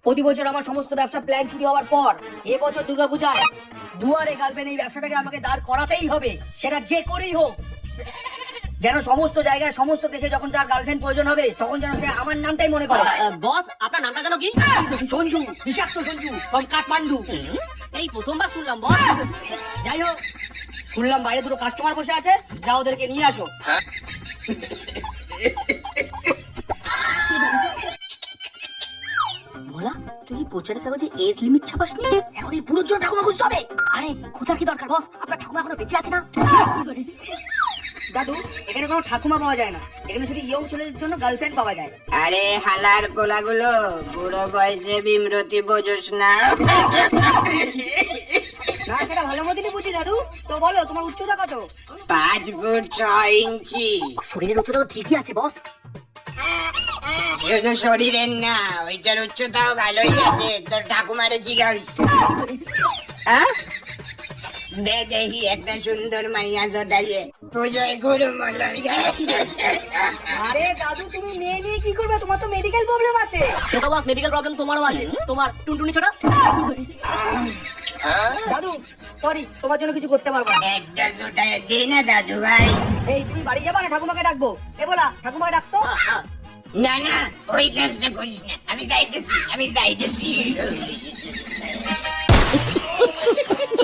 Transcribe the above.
প্রতি বছর আমার সমস্ত ব্যবসা প্ল্যান চুরি হওয়ার পর এবছর দুর্গাপূজায় দুয়ারে গালবেন এই ব্যবসাটাকে আমাকে দাঁড় করাতেই হবে, সেটা যে করেই হোক। যেন সমস্ত জায়গায় সমস্ত দেশে যখন যার গার্লফ্রেন্ড প্রয়োজন হবে তখন যেন সে আমার নামটাই মনে করে। বস, আপনার নামটা জানো কি? সঞ্জু, বিষাক্ত সঞ্জু ফ্রম কাঠমান্ডু। এই প্রথমবার শুনলাম বস। যাই হোক, শুনলাম বাইরে দুটো কাস্টমার বসে আছে, যা ওদেরকে নিয়ে আসো। বলা, তুই কি প্রচারের কাগজে এজ লিমিট ছাপাসনি? এখন এই পুরোর জন্য ঠাকুমা খুঁজতে হবে। আরে খোঁজার কি দরকার বস? আপনার ঠাকুমা এখনো বেঁচে আছে না? দাদু, এখানে কোনো ঠাকুমা পাওয়া যায় না, এখানে শুধু ইয়ং ছেলেদের জন্য গার্লফ্রেন্ড পাওয়া যায়। আরে হালার গোলাগুলো, বুড়ো বয়সে বিমরতি বোঝোস না? না, সেটা ভালো মতনই বুঝি দাদু। তো বলো, তোমার উচ্চতা কত? 5 ফুট 6 ইঞ্চি। শরীরের উচ্চতা তো ঠিকই আছে বস। শুধু শরীরের না, ওইটার উচ্চতাও ভালোই আছে। তোর ঠাকুমারে জিজ্ঞাস। দেখি একটা সুন্দর মাইয়া জটাইয়ে পুজোয় গুরু মলয়। আরে দাদু, তুমি মেয়ে নিয়ে কি করবে? তোমার তো মেডিকেল প্রবলেম আছে। সে তো বস মেডিকেল প্রবলেম তোমারও আছে। তোমার টুনটুনি ছোটা। দাদু সরি, তোমার জন্য কিছু করতে পারবো না। একটা জটাইয়ে দে না দাদু ভাই। এই, তুমি বাড়ি যাবা না ঠাকুমাকে ডাকবো? এ বলা, ঠাকুমাকে ডাকতো। না না, ওই কাজটা করিস না। আমি যাইতেছি।